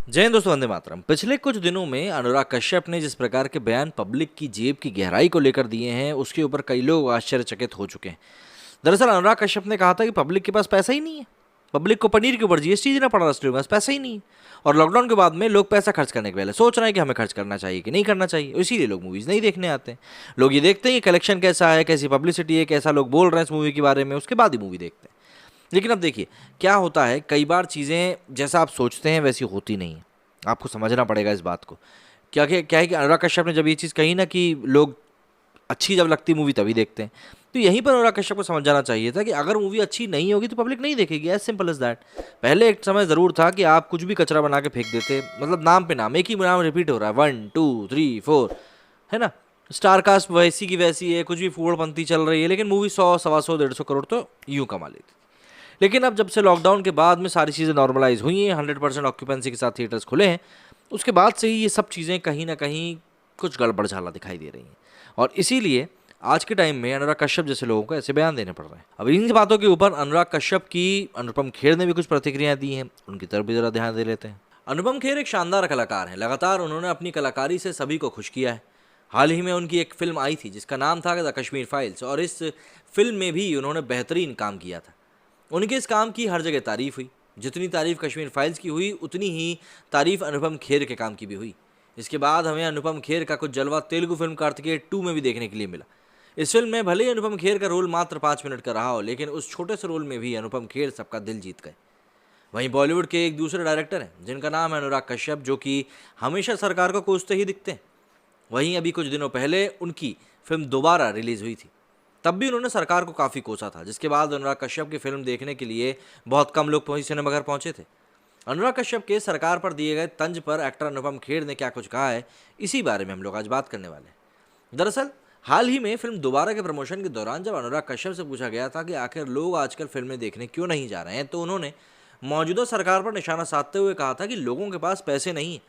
जय हिंद दोस्तों, वंदे मातरम। पिछले कुछ दिनों में अनुराग कश्यप ने जिस प्रकार के बयान पब्लिक की जेब की गहराई को लेकर दिए हैं, उसके ऊपर कई लोग आश्चर्यचकित हो चुके हैं। दरअसल अनुराग कश्यप ने कहा था कि पब्लिक के पास पैसा ही नहीं है, पब्लिक को पनीर के ऊपर जीएसटी देना पड़ रहा है, इसलिए उनके पास पैसा ही नहीं है। और लॉकडाउन के बाद में लोग पैसा खर्च करने के पहले सोच रहे हैं कि हमें खर्च करना चाहिए कि नहीं करना चाहिए, इसीलिए लोग मूवीज़ नहीं देखने आते हैं। लोग ये देखते हैं कि कलेक्शन कैसा है, कैसी पब्लिसिटी है, कैसा लोग बोल रहे हैं इस मूवी के बारे में, उसके बाद ही मूवी देखते हैं। लेकिन अब देखिए क्या होता है, कई बार चीज़ें जैसा आप सोचते हैं वैसी होती नहीं है। आपको समझना पड़ेगा इस बात को। क्या है कि अनुराग कश्यप ने जब ये चीज़ कही ना कि लोग अच्छी जब लगती मूवी तभी देखते हैं, तो यहीं पर अनुराग कश्यप को समझ जाना चाहिए था कि अगर मूवी अच्छी नहीं होगी तो पब्लिक नहीं देखेगी। As simple as that. पहले एक समय ज़रूर था कि आप कुछ भी कचरा बना के फेंक देते, मतलब नाम पे नाम, एक ही नाम रिपीट हो रहा है, 1 2 3 4, है ना। स्टार कास्ट वैसी की वैसी है, कुछ भी फूहड़पंती चल रही है, लेकिन मूवी 100 सवा 100 150 करोड़ तो यूँ कमा लेती थी। लेकिन अब जब से लॉकडाउन के बाद में सारी चीज़ें नॉर्मलाइज हुई हैं, 100% ऑक्यूपेंसी के साथ थिएटर्स खुले हैं, उसके बाद से ही ये सब चीज़ें कहीं ना कहीं कुछ गड़बड़ झाला दिखाई दे रही हैं। और इसीलिए आज के टाइम में अनुराग कश्यप जैसे लोगों को ऐसे बयान देने पड़ रहे हैं। अब इन बातों के ऊपर अनुराग कश्यप की अनुपम खेर ने भी कुछ प्रतिक्रियाएं दी हैं, उनकी तरफ भी जरा ध्यान दे लेते हैं। अनुपम खेर एक शानदार कलाकार हैं, लगातार उन्होंने अपनी कलाकारी से सभी को खुश किया है। हाल ही में उनकी एक फिल्म आई थी जिसका नाम था द कश्मीर फाइल्स, और इस फिल्म में भी उन्होंने बेहतरीन काम किया था। उनके इस काम की हर जगह तारीफ हुई। जितनी तारीफ कश्मीर फाइल्स की हुई, उतनी ही तारीफ अनुपम खेर के काम की भी हुई। इसके बाद हमें अनुपम खेर का कुछ जलवा तेलुगु फिल्म कार्तिकेय 2 में भी देखने के लिए मिला। इस फिल्म में भले ही अनुपम खेर का रोल मात्र 5 मिनट का रहा हो, लेकिन उस छोटे से रोल में भी अनुपम खेर सबका दिल जीत गए। वहीं बॉलीवुड के एक दूसरे डायरेक्टर हैं जिनका नाम है अनुराग कश्यप, जो कि हमेशा सरकार को कोसते ही दिखते हैं। वहीं अभी कुछ दिनों पहले उनकी फिल्म दोबारा रिलीज हुई थी, तब भी उन्होंने सरकार को काफ़ी कोसा था, जिसके बाद अनुराग कश्यप की फिल्म देखने के लिए बहुत कम लोग सिनेमाघर पहुंचे थे। अनुराग कश्यप के सरकार पर दिए गए तंज पर एक्टर अनुपम खेर ने क्या कुछ कहा है, इसी बारे में हम लोग आज बात करने वाले हैं। दरअसल हाल ही में फिल्म दोबारा के प्रमोशन के दौरान जब अनुराग कश्यप से पूछा गया था कि आखिर लोग आजकल फिल्में देखने क्यों नहीं जा रहे हैं, तो उन्होंने मौजूदा सरकार पर निशाना साधते हुए कहा था कि लोगों के पास पैसे नहीं है,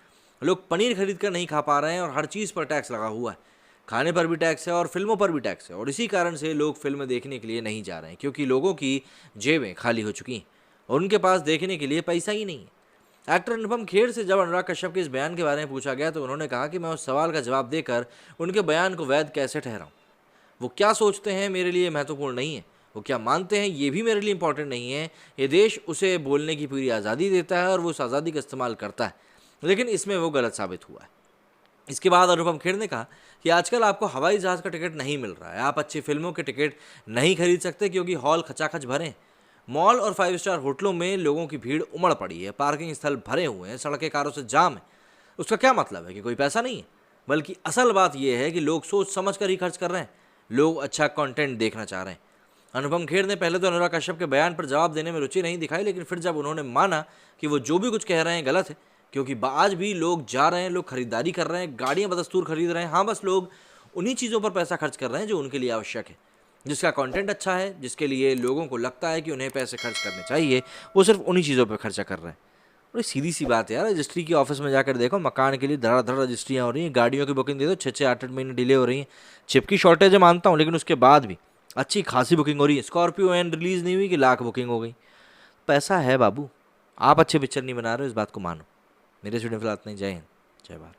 लोग पनीर खरीद कर नहीं खा पा रहे हैं और हर चीज़ पर टैक्स लगा हुआ है। खाने पर भी टैक्स है और फिल्मों पर भी टैक्स है, और इसी कारण से लोग फिल्म देखने के लिए नहीं जा रहे हैं, क्योंकि लोगों की जेबें खाली हो चुकी हैं और उनके पास देखने के लिए पैसा ही नहीं है। एक्टर अनुपम खेर से जब अनुराग कश्यप के इस बयान के बारे में पूछा गया तो उन्होंने कहा कि मैं उस सवाल का जवाब देकर उनके बयान को वैध कैसे ठहराऊं। वो क्या सोचते हैं मेरे लिए महत्वपूर्ण नहीं है, वो क्या मानते हैं ये भी मेरे लिए इंपॉर्टेंट नहीं है। ये देश उसे बोलने की पूरी आज़ादी देता है और वो उस आज़ादी का इस्तेमाल करता है, लेकिन इसमें वो गलत साबित हुआ है। इसके बाद अनुपम खेर ने कहा कि आजकल आपको हवाई जहाज़ का टिकट नहीं मिल रहा है, आप अच्छी फिल्मों के टिकट नहीं खरीद सकते क्योंकि हॉल खचाखच भरे हैं। मॉल और 5 स्टार होटलों में लोगों की भीड़ उमड़ पड़ी है, पार्किंग स्थल भरे हुए हैं, सड़कें कारों से जाम है। उसका क्या मतलब है कि कोई पैसा नहीं है, बल्कि असल बात यह है कि लोग सोच समझ कर ही खर्च कर रहे हैं, लोग अच्छा कंटेंट देखना चाह रहे हैं। अनुपम खेर ने पहले तो अनुराग कश्यप के बयान पर जवाब देने में रुचि नहीं दिखाई, लेकिन फिर जब उन्होंने माना कि वो जो भी कुछ कह रहे हैं गलत है, क्योंकि आज भी लोग जा रहे हैं, लोग खरीदारी कर रहे हैं, गाड़ियां बदस्तूर खरीद रहे हैं। हाँ, बस लोग उन्हीं चीज़ों पर पैसा खर्च कर रहे हैं जो उनके लिए आवश्यक है, जिसका कंटेंट अच्छा है, जिसके लिए लोगों को लगता है कि उन्हें पैसे खर्च करने चाहिए, वो सिर्फ उन्हीं चीज़ों पर खर्चा कर रहे हैं। बड़ी सीधी सी बात है यार, रजिस्ट्री की ऑफिस में जाकर देखो, मकान के लिए धड़ाधड़ रजिस्ट्रियाँ हो रही हैं, गाड़ियों की बुकिंग दे दो, 6-6 8-8 महीने डिले हो रही हैं। चिप की शॉर्टेज है मानता हूँ, लेकिन उसके बाद भी अच्छी खासी बुकिंग हो रही है। स्कॉर्पियो एन रिलीज़ नहीं हुई कि लाख बुकिंग हो गई। पैसा है बाबू, आप अच्छे पिक्चर नहीं बना रहे हो, इस बात को मानो। मेरे स्टूडियो फिलहाल इतना ही। जय हिंद, जय भारत।